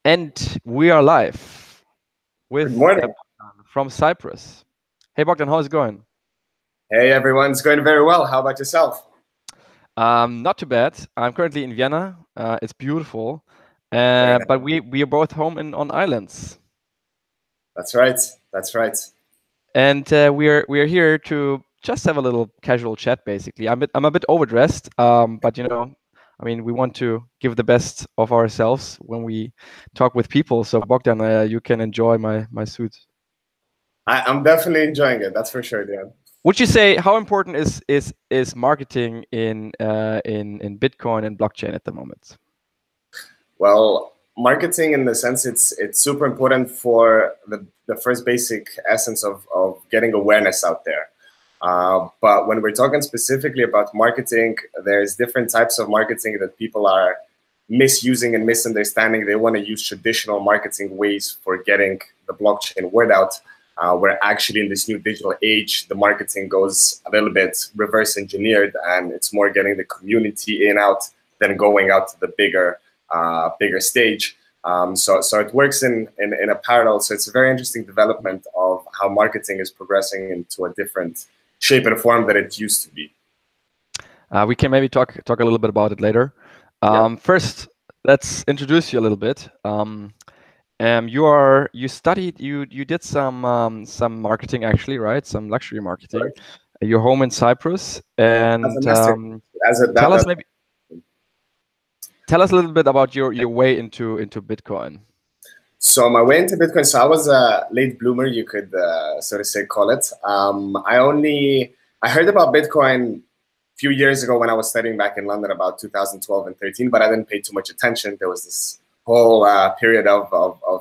And we are live Good with morning. Bogdan from Cyprus. Hey Bogdan, how's it going? Hey, everyone's going very well. How about yourself? Not too bad. I'm currently in Vienna. It's beautiful, Very nice. but we are both home on islands, That's right. That's right. and we are here to just have a little casual chat. Basically, I'm a bit overdressed, but I mean, we want to give the best of ourselves when we talk with people. So Bogdan, you can enjoy my suit. I'm definitely enjoying it. That's for sure, Dan. Would you say how important is marketing in Bitcoin and blockchain at the moment? Well, marketing in the sense it's super important for the first basic essence of getting awareness out there. But when we're talking specifically about marketing, there's different types of marketing that people are misusing and misunderstanding. They want to use traditional marketing ways for getting the blockchain word out. Where actually in this new digital age, the marketing goes a little bit reverse engineered, and it's more getting the community in out than going out to the bigger stage. So it works in a parallel. So it's a very interesting development of how marketing is progressing into a different shape and form that it used to be. We can maybe talk a little bit about it later. Yeah. First, let's introduce you a little bit. You did some marketing actually, right? Some luxury marketing. Correct. You're home in Cyprus, As a and master, as a tell us that, maybe tell us a little bit about your way into Bitcoin. So my way into Bitcoin, so I was a late bloomer, you could sort of say call it. I heard about Bitcoin a few years ago when I was studying back in London about 2012 and 13, but I didn't pay too much attention. There was this whole period of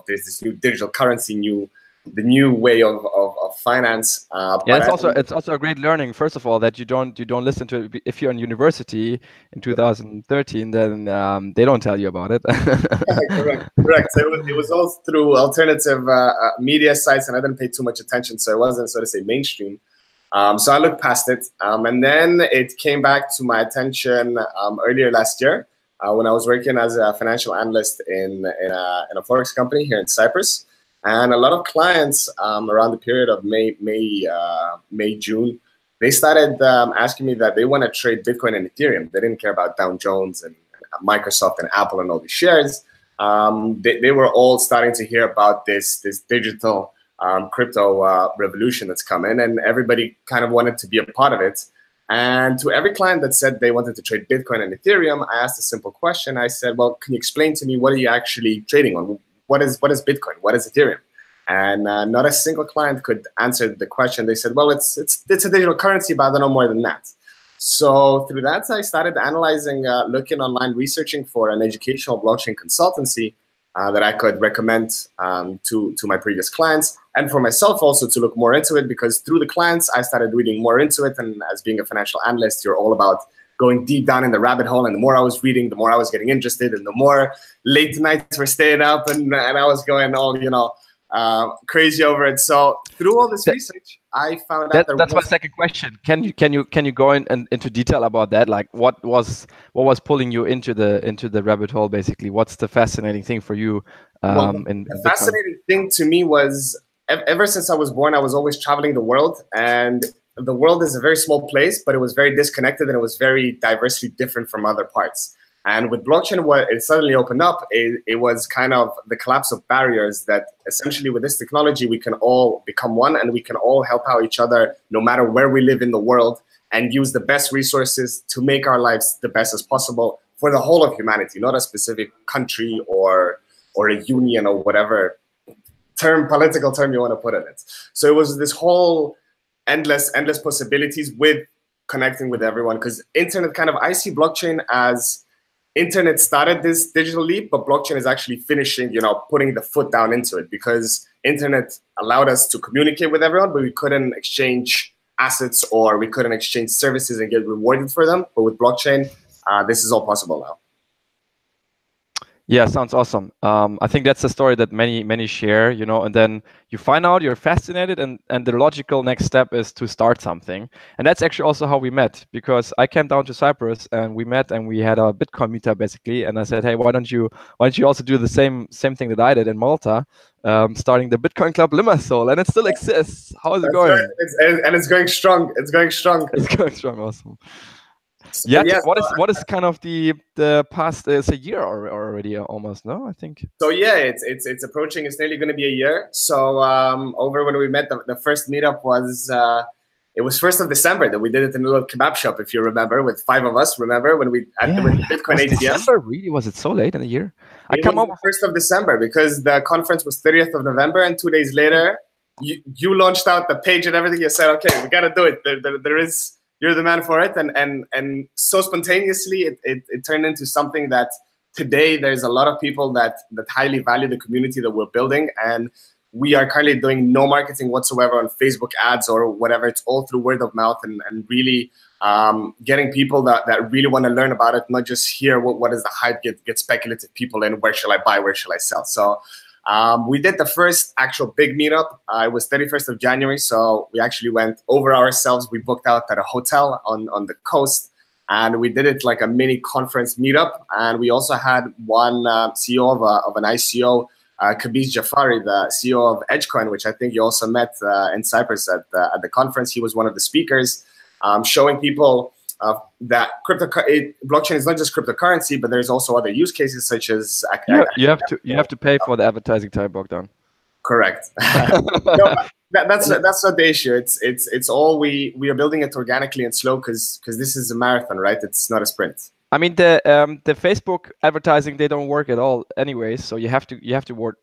this new digital currency, the new way of finance. Yeah, But it's also a great learning. First of all, that you don't listen to it. If you're in university in 2013, then they don't tell you about it. correct, correct. So it was all through alternative media sites, and I didn't pay too much attention, so it wasn't, so to say, mainstream. So I looked past it, and then it came back to my attention earlier last year when I was working as a financial analyst in a forex company here in Cyprus, and a lot of clients around the period of May, June, they started asking me that they want to trade Bitcoin and Ethereum. They didn't care about Dow Jones and Microsoft and Apple and all these shares. They were all starting to hear about this digital crypto revolution that's coming, and everybody kind of wanted to be a part of it. And to every client that said they wanted to trade Bitcoin and Ethereum, I asked a simple question. I said, well, can you explain to me what are you actually trading on? What is Bitcoin? What is Ethereum? And not a single client could answer the question. They said, well, it's a digital currency, but I don't know more than that. So through that, I started analyzing, looking online, researching for an educational blockchain consultancy that I could recommend to my previous clients, and for myself also to look more into it, because through the clients, I started reading more into it. And as being a financial analyst, you're all about going deep down in the rabbit hole. And the more I was reading, the more I was getting interested, and the more late nights were staying up, and I was going all, crazy over it. So through all this research, I found out That's my second question. Can you go into detail about that? Like what was pulling you into the rabbit hole basically? What's the fascinating thing for you in the Bitcoin? fascinating thing to me was ever since I was born, I was always traveling the world, and the world is a very small place, but it was very disconnected, and it was very diversely different from other parts. And with blockchain, what it suddenly opened up, it was kind of the collapse of barriers, that essentially with this technology, we can all become one, and we can all help out each other no matter where we live in the world, and use the best resources to make our lives the best as possible for the whole of humanity, not a specific country or a union or whatever political term you want to put in it. So it was this whole endless possibilities with connecting with everyone, because internet I see blockchain as internet started this digital leap, but blockchain is actually finishing, putting the foot down into it, because internet allowed us to communicate with everyone, but we couldn't exchange assets, or we couldn't exchange services and get rewarded for them. But with blockchain, this is all possible now. Yeah, sounds awesome. I think that's a story that many share, you know, and then you find out you're fascinated, and the logical next step is to start something. And that's actually also how we met, because I came down to Cyprus and we met and we had a Bitcoin meetup basically. And I said, hey, why don't you also do the same thing that I did in Malta, starting the Bitcoin Club Limassol, and it still exists. How is it That's right. going? And it's going strong. It's going strong. It's going strong, awesome. So, Yeah, yes. what is kind of the past? It's a year already almost. No, I think. So yeah, it's approaching. It's nearly going to be a year. So over when we met, the first meetup was it was 1st of December that we did it in a little kebab shop, if you remember, with 5 of us. Remember when we at Yeah, with the Bitcoin was ATM? December really? Was it so late in the year? I It come was up. the 1st of December because the conference was 30th of November, and 2 days later, you launched out the page and everything. You said, okay, we got to do it. There is, you're the man for it, and so spontaneously it turned into something that today there's a lot of people that highly value the community that we're building, and we are currently doing no marketing whatsoever on Facebook ads or whatever. It's all through word of mouth and really getting people that really want to learn about it, not just hear what is the hype, get speculative people in, where shall I buy, where shall I sell. So we did the first actual big meetup. It was 31st of January. So we actually went over ourselves. We booked out at a hotel on the coast, and we did it like a mini conference meetup. And we also had one CEO of an ICO, Kabiz Jafari, the CEO of EdgeCoin, which I think you also met in Cyprus at the conference. He was one of the speakers, showing people that blockchain is not just cryptocurrency, but there's also other use cases such as You have to pay for the advertising time, Bogdan. Correct. No, that's not the issue. It's all we are building it organically and slow because this is a marathon, right? It's not a sprint. I mean, the Facebook advertising, they don't work at all anyways, so you have to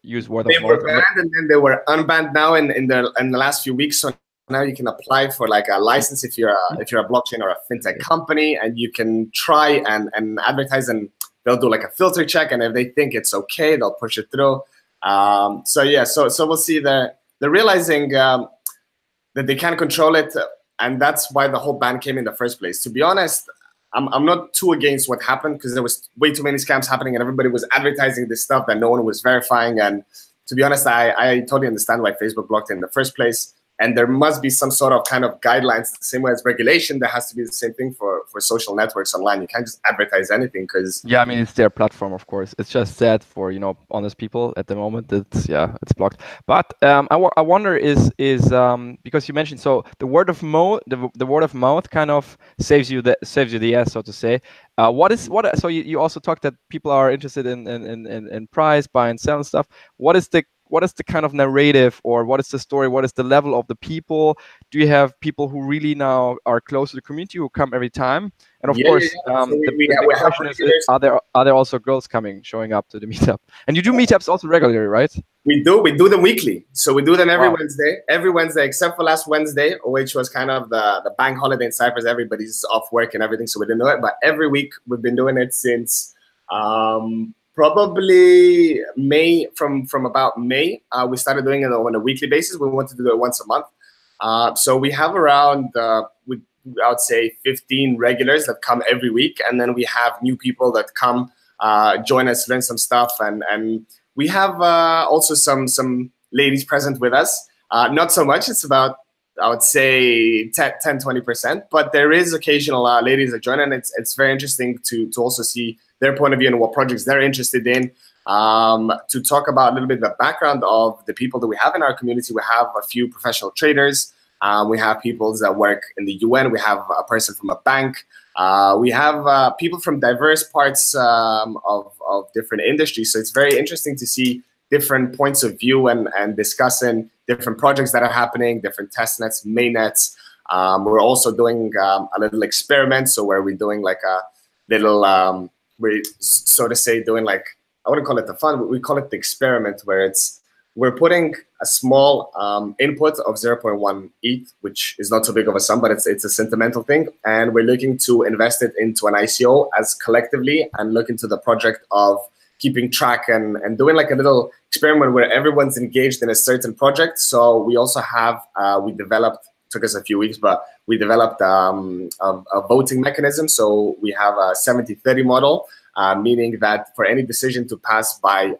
use word of They mouth. were banned and then they were unbanned now in the last few weeks. So now you can apply for like a license if you're a blockchain or a fintech company, and you can try and advertise, and they'll do like a filter check, and if they think it's okay, they'll push it through. So yeah, so we'll see. They're realizing that they can't control it, and that's why the whole ban came in the first place. To be honest, I'm not too against what happened because there was way too many scams happening and everybody was advertising this stuff that no one was verifying. And to be honest, I totally understand why Facebook blocked it in the first place. And there must be some sort of kind of guidelines, the same way as regulation. There has to be the same thing for social networks online. You can't just advertise anything because yeah, I mean, it's their platform, of course. It's just sad for honest people at the moment. It's blocked. But I wonder is because you mentioned, so the word of mouth, the word of mouth kind of saves you the ass, so to say. So you also talked that people are interested in price, buy and sell and stuff. What is the kind of narrative, or what is the story? What is the level of the people? Do you have people who really now are close to the community who come every time? And of course, So the big question is, are there also girls showing up to the meetup? And you do meetups also regularly, right? We do them weekly. So we do them every Wednesday, except for last Wednesday, which was kind of the bank holiday in Cyprus. Everybody's off work and everything, so we didn't do it. But every week we've been doing it since probably May. From about May, we started doing it on a weekly basis. We wanted to do it once a month. So we have around, I would say 15 regulars that come every week. And then we have new people that come join us, learn some stuff. And we have also some ladies present with us. Not so much. It's about, I would say 10, 20%. But there is occasional ladies that join. And it's very interesting to also see their point of view and what projects they're interested in. To talk about a little bit the background of the people that we have in our community. We have a few professional traders. We have people that work in the UN. We have a person from a bank. We have people from diverse parts of different industries. So it's very interesting to see different points of view and discussing different projects that are happening, different test nets, mainnets. We're also doing a little experiment. So where we're doing like a little, we're so to say doing like, I wouldn't call it the fun, but we call it the experiment, where we're putting a small input of 0.1 ETH, which is not so big of a sum, but it's a sentimental thing. And we're looking to invest it into an ICO as collectively and look into the project of keeping track and doing like a little experiment where everyone's engaged in a certain project. So we also have, took us a few weeks, but we developed a voting mechanism. So we have a 70-30 model. meaning that for any decision to pass by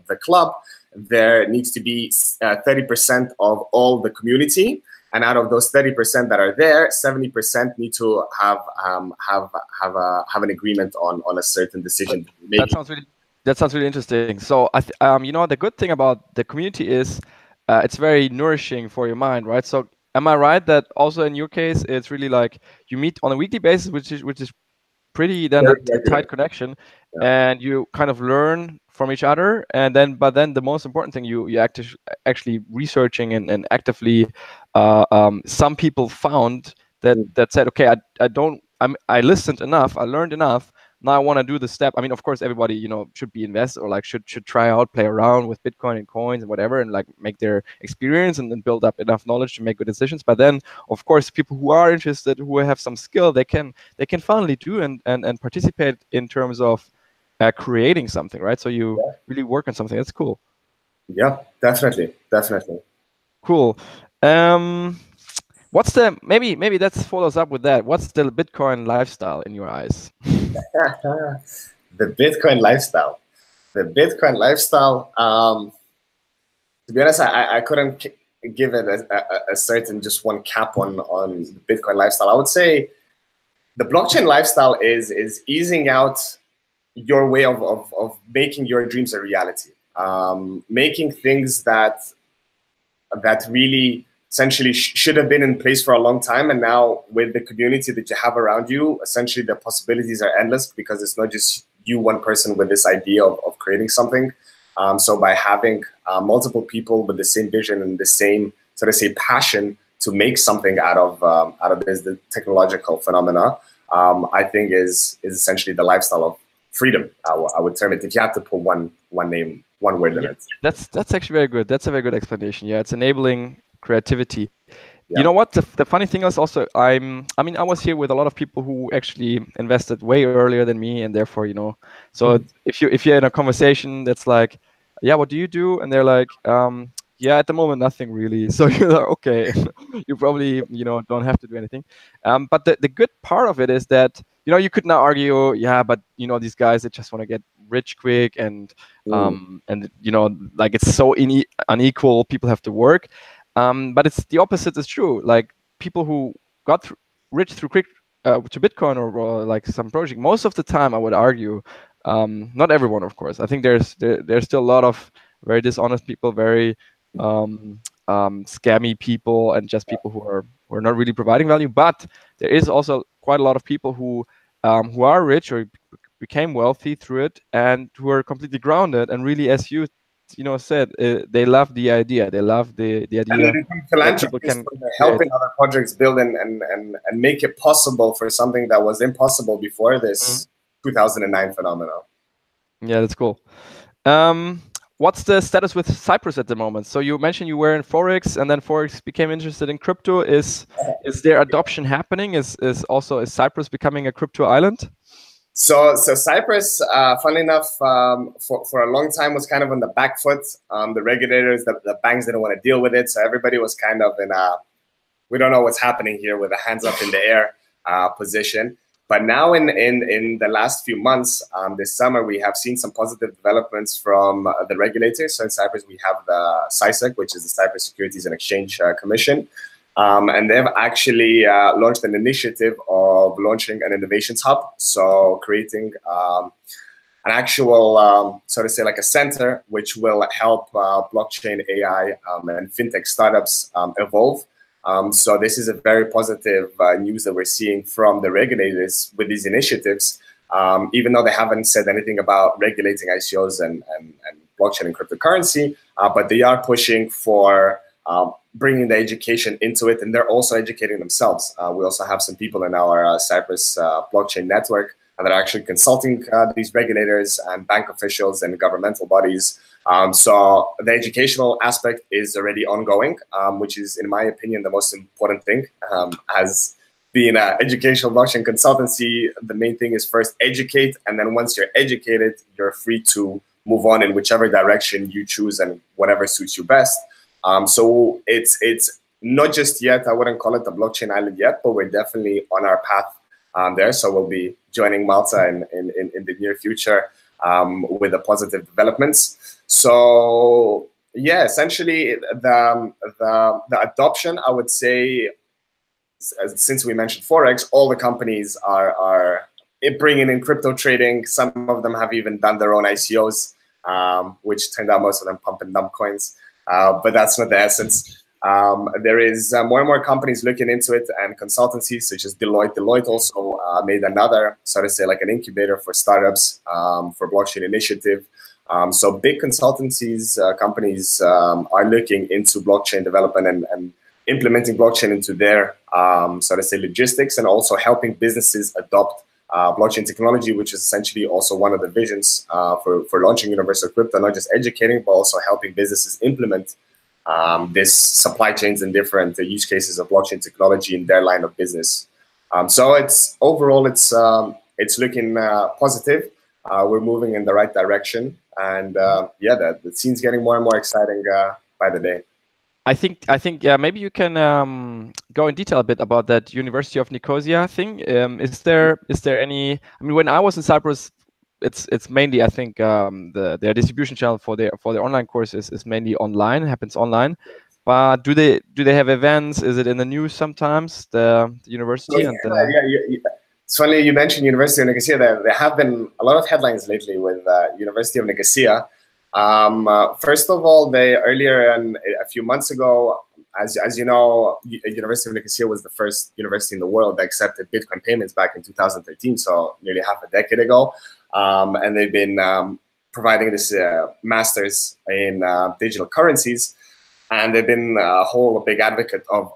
the club, there needs to be 30% of all the community. And out of those 30% that are there, 70% need to have an agreement on a certain decision. That sounds really interesting. So you know, the good thing about the community is it's very nourishing for your mind, right? So am I right that also in your case it's really like you meet on a weekly basis, which is pretty then a tight connection, and you kind of learn from each other, and then the most important thing, you actually researching and actively some people found that said, okay, I listened enough, I learned enough, now I want to do the step. I mean, of course, everybody, you know, should be invest or like should try out, play around with Bitcoin and coins and whatever, and like make their experience and then build up enough knowledge to make good decisions. But then, of course, people who are interested, who have some skill, they can finally do and participate in terms of creating something, right? So you really work on something. That's cool. Yeah, definitely. Cool. What's the maybe that follows up with that? What's the Bitcoin lifestyle in your eyes? The Bitcoin lifestyle. The Bitcoin lifestyle. To be honest, I couldn't give it a certain just one cap on the Bitcoin lifestyle. I would say the blockchain lifestyle is easing out your way of making your dreams a reality, making things that really essentially should have been in place for a long time, and now with the community that you have around you, essentially the possibilities are endless because it's not just you, one person, with this idea of creating something. So by having multiple people with the same vision and the same, sort of say, passion to make something out of this the technological phenomena, I think is essentially the lifestyle of freedom. I would term it, if you had to put one name, one word in it. That's actually very good. That's a very good explanation. Yeah, it's enabling creativity. You know what? The funny thing is also, I mean, I was here with a lot of people who actually invested way earlier than me, and therefore, you know, so if you're in a conversation that's like, yeah, what do you do? And they're like, yeah, at the moment, nothing really. So you're like, okay, you probably, you know, don't have to do anything. But the good part of it is that, you know, you could now argue, yeah, but you know, these guys that just want to get rich quick and you know, like it's so unequal. People have to work. But it's the opposite is true. Like people who got rich through quick to Bitcoin or like some project, most of the time, I would argue, not everyone, of course. I think there's still a lot of very dishonest people, very scammy people, and just people who are not really providing value. But there is also quite a lot of people who are rich or became wealthy through it, and who are completely grounded and really, as you know, said, they love the idea. They love the idea. And they become philanthropists, helping other projects build and make it possible for something that was impossible before this 2009 phenomenon. Yeah, that's cool. What's the status with Cyprus at the moment? So you mentioned you were in Forex, and then Forex became interested in crypto. Is there adoption happening? Is Cyprus becoming a crypto island? So Cyprus, funnily enough, for a long time was kind of on the back foot. The regulators, the banks didn't want to deal with it, so everybody was kind of in a we don't know what's happening here with a hands up in the air position. But now in the last few months, this summer, we have seen some positive developments from the regulators. So in Cyprus, we have the CySEC, which is the Cyprus Securities and Exchange Commission. And they've actually launched an initiative of launching an innovations hub. So creating an actual, so to say, like a center, which will help blockchain, AI, and fintech startups evolve. So this is a very positive news that we're seeing from the regulators with these initiatives, even though they haven't said anything about regulating ICOs and blockchain and cryptocurrency, but they are pushing for bringing the education into it, and they're also educating themselves. We also have some people in our Cyprus blockchain network that are actually consulting these regulators and bank officials and governmental bodies. So the educational aspect is already ongoing, which is, in my opinion, the most important thing. As being an educational blockchain consultancy, the main thing is first educate, and then once you're educated, you're free to move on in whichever direction you choose and whatever suits you best. So it's not just yet, I wouldn't call it the blockchain island yet, but we're definitely on our path there. So we'll be joining Malta in the near future with the positive developments. So yeah, essentially the adoption, I would say, since we mentioned Forex, all the companies are bringing in crypto trading. Some of them have even done their own ICOs, which turned out most of them pump and dump coins. But that's not the essence. There is more and more companies looking into it, and consultancies such as Deloitte. Deloitte also made another, so to say, like an incubator for startups for blockchain initiative. So big consultancies, companies are looking into blockchain development and implementing blockchain into their, so to say, logistics, and also helping businesses adopt blockchain technology, which is essentially also one of the visions for launching universal crypto, not just educating, but also helping businesses implement this supply chains and different use cases of blockchain technology in their line of business. So it's overall, it's looking positive. We're moving in the right direction, and yeah, the scene's getting more and more exciting by the day. I think yeah, maybe you can go in detail a bit about that University of Nicosia thing. Is there any? I mean, when I was in Cyprus, it's mainly, I think, their distribution channel for their online courses is mainly online, happens online. But do they have events? Is it in the news sometimes? The university Yeah, and the... it's funny you mentioned University of Nicosia. There have been a lot of headlines lately with University of Nicosia. First of all, they earlier a few months ago, as you know, University of Nicosia was the first university in the world that accepted Bitcoin payments back in 2013, so nearly half a decade ago. And they've been providing this masters in digital currencies. And they've been a big advocate of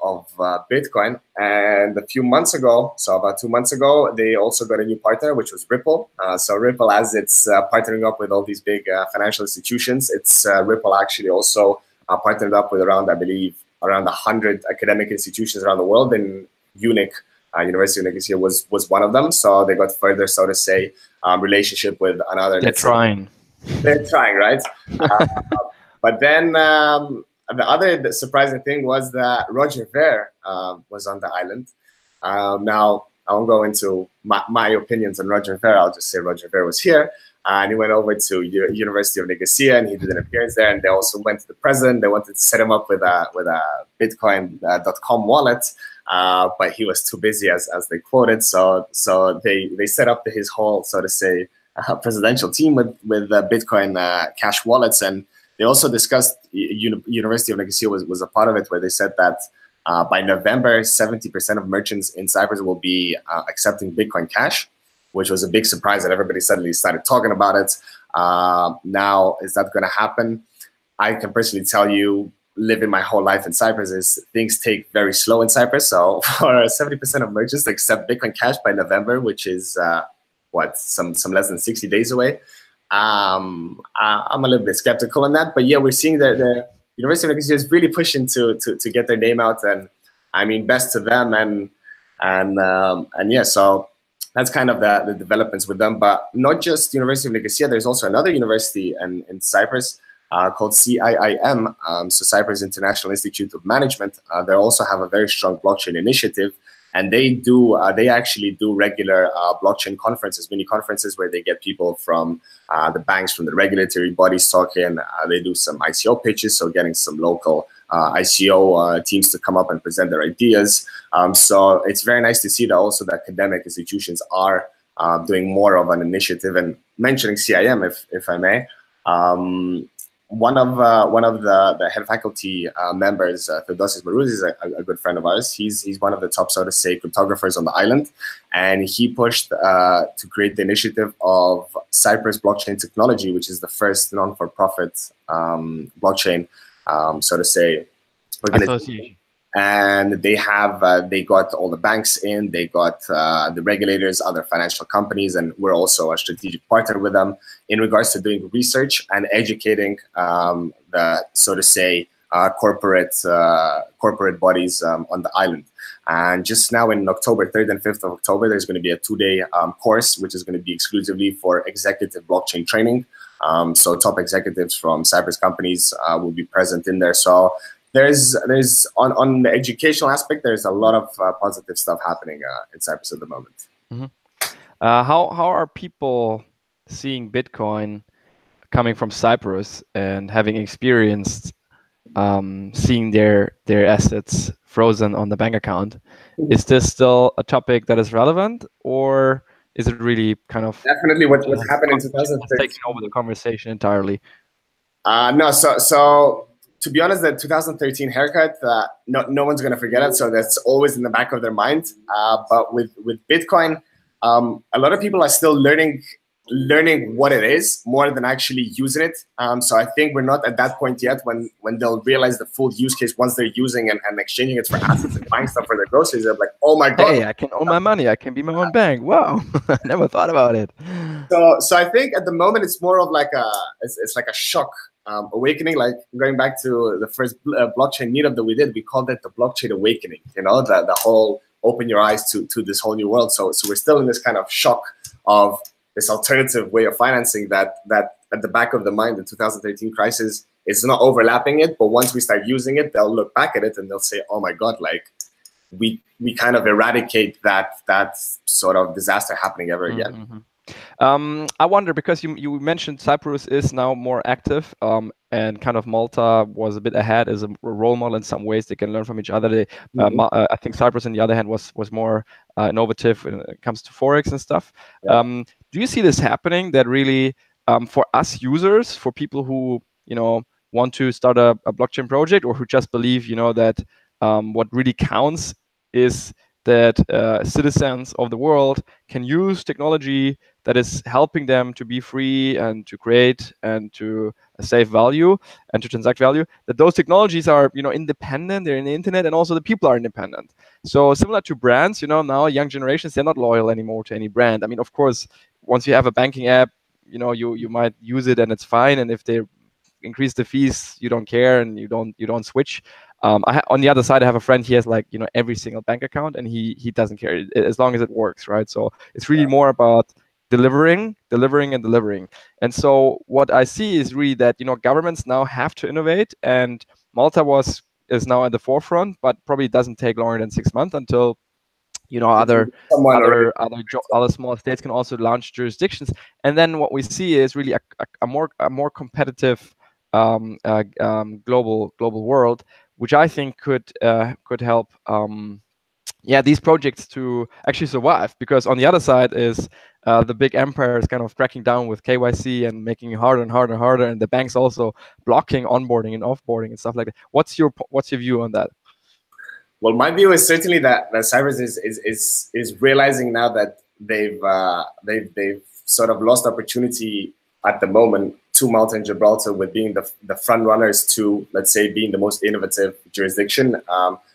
Bitcoin. And a few months ago, so about 2 months ago, they also got a new partner, which was Ripple. So Ripple, as it's partnering up with all these big financial institutions, it's Ripple actually also partnered up with around 100 academic institutions around the world. And UNIC, University of Nicosia, was one of them. So they got further, so to say, relationship with another. They're trying. They're trying, right? But then the other surprising thing was that Roger Ver was on the island. Now, I won't go into my opinions on Roger Ver. I'll just say Roger Ver was here. And he went over to University of Nicosia, and he did an appearance there. And they also went to the president. They wanted to set him up with a Bitcoin.com wallet, but he was too busy, as they quoted. So they set up his whole, so to say, presidential team with Bitcoin Cash wallets. And they also discussed, University of Nicosia was a part of it, where they said that by November, 70% of merchants in Cyprus will be accepting Bitcoin Cash, which was a big surprise that everybody suddenly started talking about it. Now, is that going to happen? I can personally tell you, living my whole life in Cyprus, is things take very slow in Cyprus. So for 70% of merchants to accept Bitcoin Cash by November, which is some less than 60 days away, I'm a little bit skeptical on that. But yeah, we're seeing that the University of Nicosia is really pushing to get their name out, and I mean, best to them. And yeah, so that's kind of the developments with them. But not just University of Nicosia, there's also another university in Cyprus called CIIM, so Cyprus International Institute of Management. They also have a very strong blockchain initiative. And they actually do regular blockchain conferences, mini conferences, where they get people from the banks, from the regulatory bodies talking. They do some ICO pitches, so getting some local ICO teams to come up and present their ideas. So it's very nice to see that also the academic institutions are doing more of an initiative. And mentioning CIM, if I may, one of the head faculty members, Theodosis Marouzi, is a good friend of ours. He's one of the top, so to say, cryptographers on the island, and he pushed to create the initiative of Cyprus Blockchain Technology, which is the first non-for-profit blockchain, so to say, association. And they got all the banks in, they got the regulators, other financial companies, and we're also a strategic partner with them in regards to doing research and educating the, so to say, corporate bodies on the island. And just now in October, 3rd and 5th of October, there's going to be a 2-day course, which is going to be exclusively for executive blockchain training. So top executives from Cyprus companies will be present in there. So there's on the educational aspect, there's a lot of positive stuff happening in Cyprus at the moment. Mm-hmm. How are people seeing Bitcoin coming from Cyprus and having experienced seeing their assets frozen on the bank account? Is this still a topic that is relevant, or is it really kind of Definitely what happened in has taken over the 2013. conversation entirely? No, so to be honest, the 2013 haircut, no one's gonna forget it. So that's always in the back of their mind. But with Bitcoin, a lot of people are still learning what it is more than actually using it. So I think we're not at that point yet when they'll realize the full use case once they're using and exchanging it for assets and buying stuff for their groceries. They're like, oh my god. Hey, I can own my money. I can be my own bank. Wow, I never thought about it. So I think at the moment it's more of like it's like a shock awakening. Like going back to the first blockchain meetup that we did, we called it the blockchain awakening. You know, the whole open your eyes to this whole new world. So we're still in this kind of shock of this alternative way of financing that at the back of the mind, the 2013 crisis is not overlapping it. But once we start using it, they'll look back at it and they'll say, oh my god, like we kind of eradicate that sort of disaster happening ever again. Mm-hmm. I wonder, because you mentioned Cyprus is now more active, and kind of Malta was a bit ahead as a role model in some ways. They can learn from each other. I think Cyprus, on the other hand, was more innovative when it comes to forex and stuff. Yeah. Do you see this happening? That really, for us users, for people who want to start a blockchain project, or who just believe that what really counts is that citizens of the world can use technology that is helping them to be free and to create and to save value and to transact value, that those technologies are independent, they're in the internet, and also the people are independent. So similar to brands, now young generations, they're not loyal anymore to any brand. I mean, of course, once you have a banking app, you might use it and it's fine, and if they increase the fees, you don't care and you don't switch. On the other side, I have a friend. He has every single bank account, and he doesn't care as long as it works, right? So it's really more about delivering. And so what I see is really that governments now have to innovate, and Malta is now at the forefront, but probably doesn't take longer than 6 months until other small states can also launch jurisdictions. And then what we see is really a more competitive global world, which I think could help these projects to actually survive. Because on the other side is the big empires kind of cracking down with KYC and making it harder and harder and harder, and the banks also blocking onboarding and offboarding and stuff like that. What's your view on that? Well, my view is certainly that Cyprus is realizing now that they've sort of lost opportunity at the moment to Malta and Gibraltar with being the front runners to, let's say, being the most innovative jurisdiction,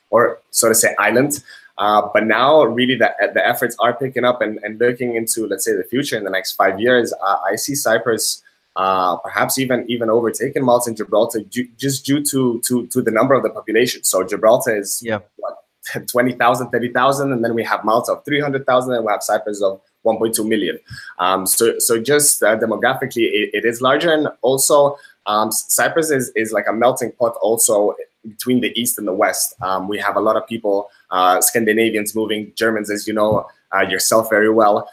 or so to say island. But now really the efforts are picking up and looking into, let's say, the future in the next 5 years. I see Cyprus perhaps even overtaken Malta and Gibraltar just due to the number of the population. So Gibraltar is what, 20,000, 30,000, and then we have Malta of 300,000, and we have Cyprus of 1.2 million. So just demographically, it is larger, and also Cyprus is like a melting pot also between the east and the west. We have a lot of people, Scandinavians moving, Germans, as you know yourself very well,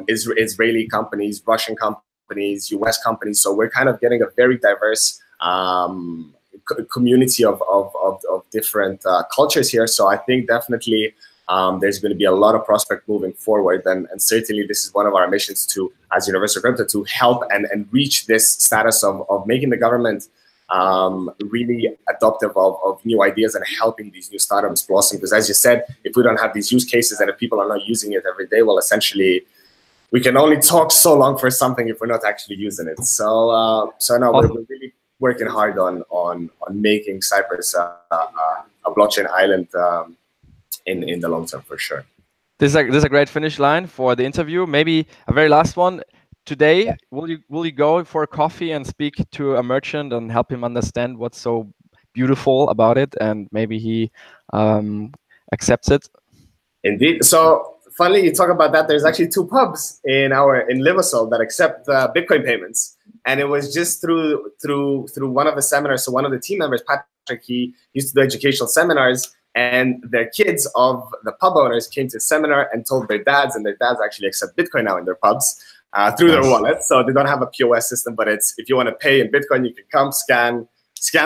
Israeli companies, Russian companies, US companies. So we're kind of getting a very diverse community of different cultures here. So I think definitely there's going to be a lot of prospect moving forward, and certainly this is one of our missions to, as Universal Crypto, to help and reach this status of making the government really adoptive of new ideas and helping these new startups blossom. Because as you said, if we don't have these use cases and if people are not using it every day, well, essentially we can only talk so long for something if we're not actually using it. So no, we're really working hard on making Cyprus a blockchain island in the long term, for sure. This is a great finish line for the interview. Maybe a very last one. Today, will you go for a coffee and speak to a merchant and help him understand what's so beautiful about it, and maybe he accepts it? Indeed. So funnily, you talk about that. There's actually 2 pubs in Limassol that accept Bitcoin payments, and it was just through one of the seminars. So one of the team members, Patrick, he used to do educational seminars, and their kids of the pub owners came to a seminar and told their dads, and their dads actually accept Bitcoin now in their pubs through their wallet. So they don't have a POS system, but it's, if you want to pay in Bitcoin, you can come scan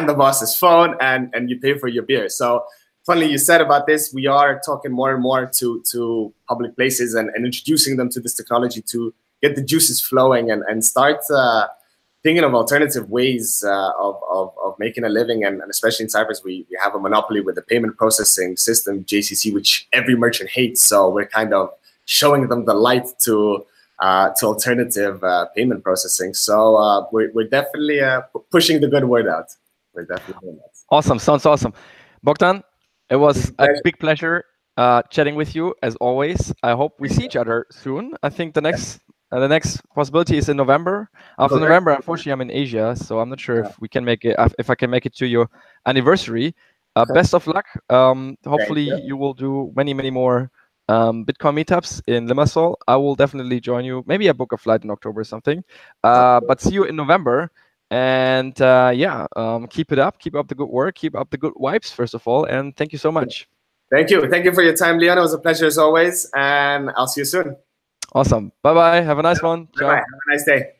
the boss's phone and you pay for your beer. So funnily you said about this, we are talking more and more to public places and introducing them to this technology to get the juices flowing and start thinking of alternative ways of making a living. And especially in Cyprus, we have a monopoly with the payment processing system, JCC, which every merchant hates. So we're kind of showing them the light to alternative payment processing. So we're definitely pushing the good word out. We're definitely doing that. Awesome. Sounds awesome. Bogdan, it was a big pleasure chatting with you as always. I hope we see each other soon. I think the next possibility is in November. After November, unfortunately, I'm in Asia, so I'm not sure if we can make it. If I can make it to your anniversary. Best of luck. Hopefully, you will do many more Bitcoin meetups in Limassol. I will definitely join you. Maybe I book a flight in October or something. But see you in November. And keep it up. Keep up the good work. Keep up the good vibes, first of all. And thank you so much. Thank you. Thank you for your time, Leon. It was a pleasure as always. And I'll see you soon. Awesome. Bye-bye. Have a nice one. Bye-bye. Have a nice day.